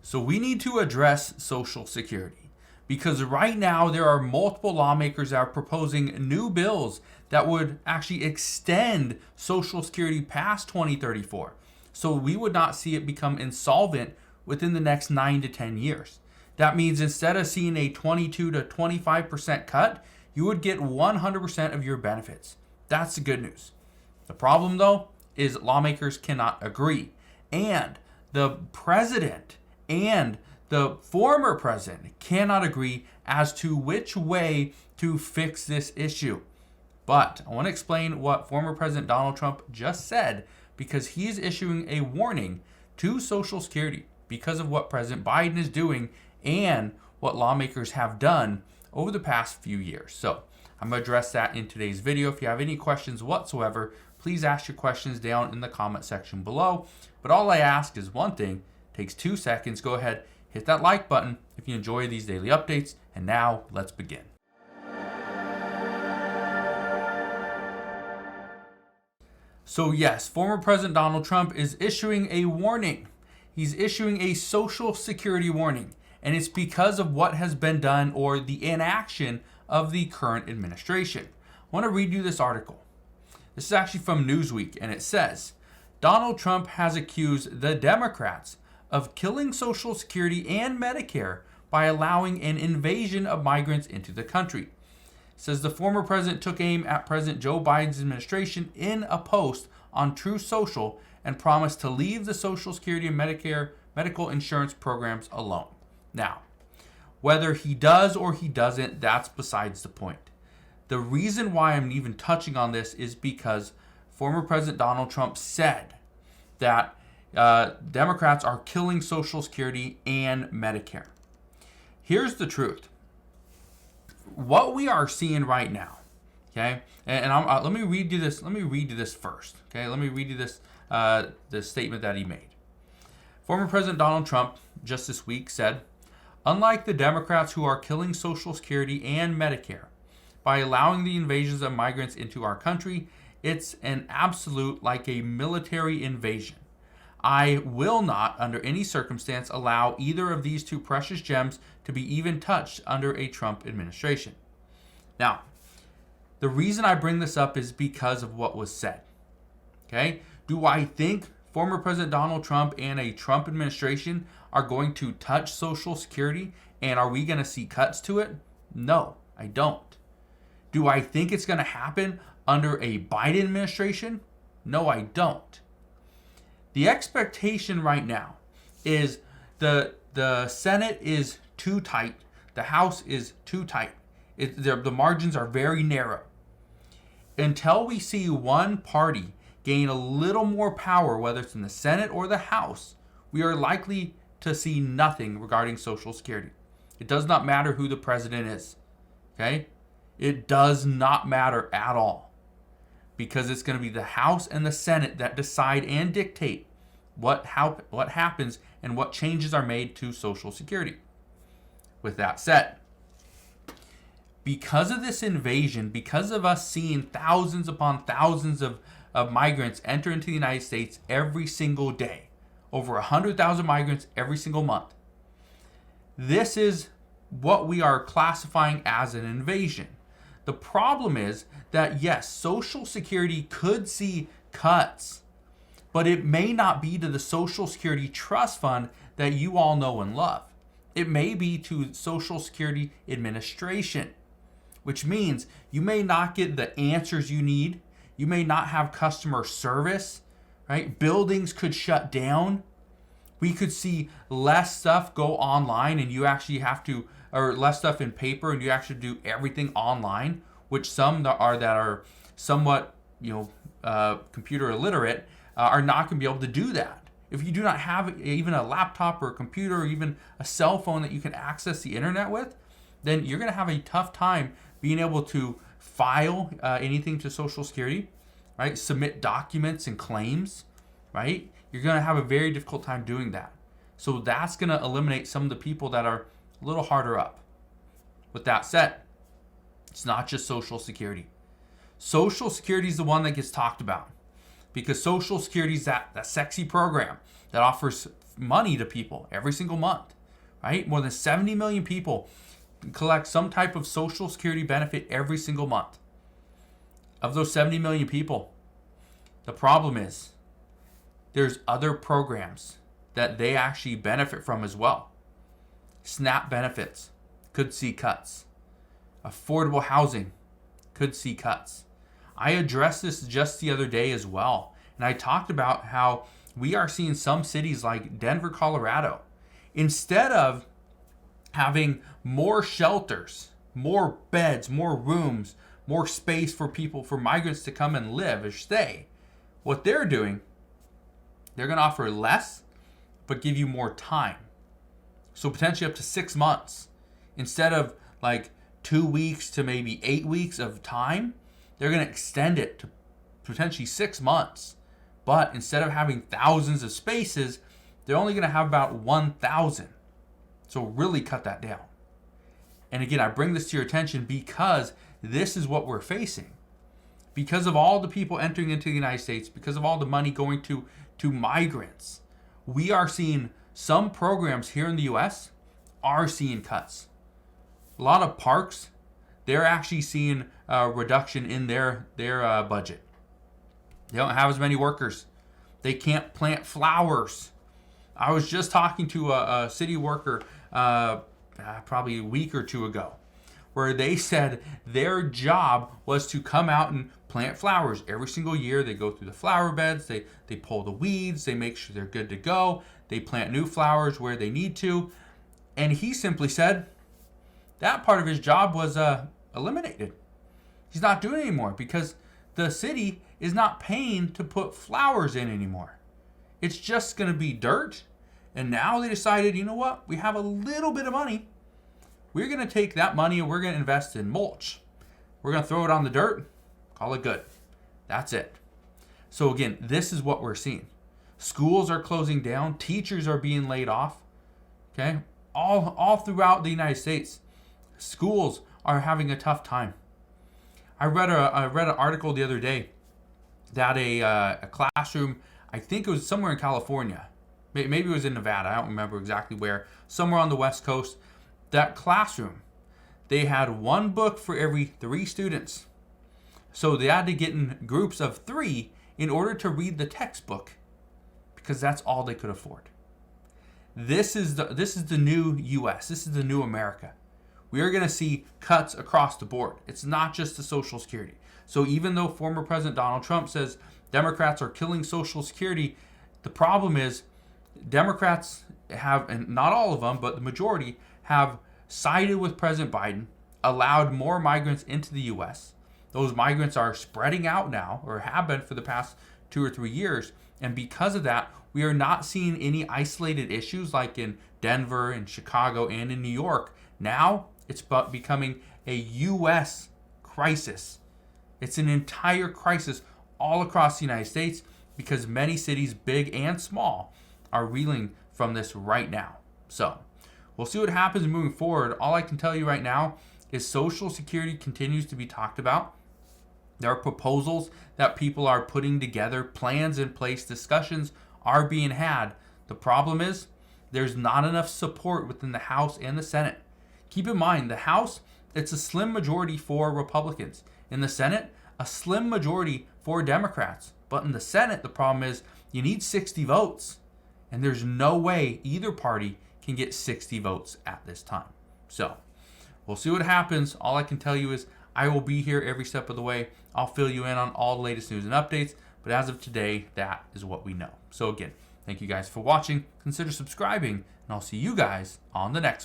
So we need to address Social Security because right now there are multiple lawmakers that are proposing new bills that would actually extend Social Security past 2034. So we would not see it become insolvent within the next 9 to 10 years. That means instead of seeing a 22 to 25% cut, you would get 100% of your benefits. That's the good news. The problem, though, is lawmakers cannot agree. And the president and the former president cannot agree as to which way to fix this issue. But I want to explain what former President Donald Trump just said because he's issuing a warning to Social Security because of what President Biden is doing and what lawmakers have done over the past few years. So I'm going to address that in today's video. If you have any questions whatsoever, please ask your questions down in the comment section below. But all I ask is one thing. It takes 2 seconds. Go ahead, hit that like button if you enjoy these daily updates. And now let's begin. So yes, former President Donald Trump is issuing a warning. He's issuing a Social Security warning. And it's because of what has been done or the inaction of the current administration. I want to read you this article. This is actually from Newsweek, and it says, Donald Trump has accused the Democrats of killing Social Security and Medicare by allowing an invasion of migrants into the country. It says the former president took aim at President Joe Biden's administration in a post on Truth Social and promised to leave the Social Security and Medicare medical insurance programs alone. Now, whether he does or he doesn't, that's besides the point. The reason why I'm even touching on this is because former President Donald Trump said that Democrats are killing Social Security and Medicare. Here's the truth. What we are seeing right now, okay, and let me read you this. Let me read you this first, okay. Let me read you this the statement that he made. Former President Donald Trump just this week said, unlike the Democrats who are killing Social Security and Medicare by allowing the invasions of migrants into our country, it's an absolute like a military invasion. I will not, under any circumstance, allow either of these two precious gems to be even touched under a Trump administration. Now, the reason I bring this up is because of what was said. Okay? Do I think former President Donald Trump and a Trump administration are going to touch Social Security, and are we going to see cuts to it? No, I don't. Do I think it's going to happen under a Biden administration? No, I don't. The expectation right now is the Senate is too tight. The House is too tight. The margins are very narrow. Until we see one party gain a little more power, whether it's in the Senate or the House, we are likely to see nothing regarding Social Security. It does not matter who the president is. Okay? It does not matter at all. Because it's going to be the House and the Senate that decide and dictate what happens and what changes are made to Social Security. With that said, because of this invasion, because of us seeing thousands upon thousands of migrants enter into the United States every single day, over 100,000 migrants every single month, this is what we are classifying as an invasion. The problem is that, yes, Social Security could see cuts, but it may not be to the Social Security Trust Fund that you all know and love. It may be to Social Security Administration, which means you may not get the answers you need. You may not have customer service, right? Buildings could shut down. We could see less stuff go online and you actually have to, or less stuff in paper and you actually do everything online, which some that are somewhat, computer illiterate are not going to be able to do that. If you do not have even a laptop or a computer or even a cell phone that you can access the internet with, then you're going to have a tough time being able to file anything to Social Security, right? Submit documents and claims, right? You're going to have a very difficult time doing that. So that's going to eliminate some of the people that are a little harder up. With that said, it's not just Social Security. Social Security is the one that gets talked about because Social Security is that sexy program that offers money to people every single month, right? More than 70 million people collect some type of Social Security benefit every single month. Of those 70 million people, the problem is there's other programs that they actually benefit from as well. SNAP benefits could see cuts. Affordable housing could see cuts. I addressed this just the other day as well. And I talked about how we are seeing some cities like Denver, Colorado, instead of having more shelters, more beds, more rooms, more space for people, for migrants to come and live or stay, what they're doing, they're going to offer less, but give you more time. So potentially up to 6 months. Instead of like 2 weeks to maybe 8 weeks of time, they're going to extend it to potentially 6 months. But instead of having thousands of spaces, they're only going to have about 1,000. So really cut that down. And again, I bring this to your attention because this is what we're facing. Because of all the people entering into the United States, because of all the money going to migrants, we are seeing some programs here in the U.S. are seeing cuts. A lot of parks, they're actually seeing a reduction in their budget. They don't have as many workers. They can't plant flowers. I was just talking to a city worker probably a week or two ago, where they said their job was to come out and plant flowers every single year. They go through the flower beds, they pull the weeds, they make sure they're good to go, they plant new flowers where they need to. And he simply said that part of his job was eliminated. He's not doing it anymore because the city is not paying to put flowers in anymore. It's just going to be dirt. And now they decided, you know what? We have a little bit of money. We're going to take that money and we're going to invest in mulch. We're going to throw it on the dirt. Call it good. That's it. So again, this is what we're seeing. Schools are closing down. Teachers are being laid off. Okay? All throughout the United States. Schools are having a tough time. I read an article the other day that a classroom, I think it was somewhere in California, maybe it was in Nevada, I don't remember exactly where, somewhere on the West Coast, that classroom, they had one book for every 3 students. So they had to get in groups of 3 in order to read the textbook because that's all they could afford. This is the new US. This is the new America. We are going to see cuts across the board. It's not just the Social Security. So even though former President Donald Trump says Democrats are killing Social Security, the problem is Democrats have, and not all of them, but the majority, have sided with President Biden, allowed more migrants into the U.S. Those migrants are spreading out now, or have been for the past 2 or 3 years. And because of that, we are not seeing any isolated issues like in Denver and Chicago and in New York. Now it's becoming a U.S. crisis. It's an entire crisis all across the United States because many cities, big and small, are reeling from this right now. So we'll see what happens moving forward. All I can tell you right now is Social Security continues to be talked about. There are proposals that people are putting together, plans in place, discussions are being had. The problem is there's not enough support within the House and the Senate. Keep in mind, the House, it's a slim majority for Republicans. In the Senate, a slim majority for Democrats. But in the Senate, the problem is you need 60 votes. And there's no way either party can get 60 votes at this time. So we'll see what happens. All I can tell you is I will be here every step of the way. I'll fill you in on all the latest news and updates. But as of today, that is what we know. So again, thank you guys for watching. Consider subscribing, and I'll see you guys on the next one.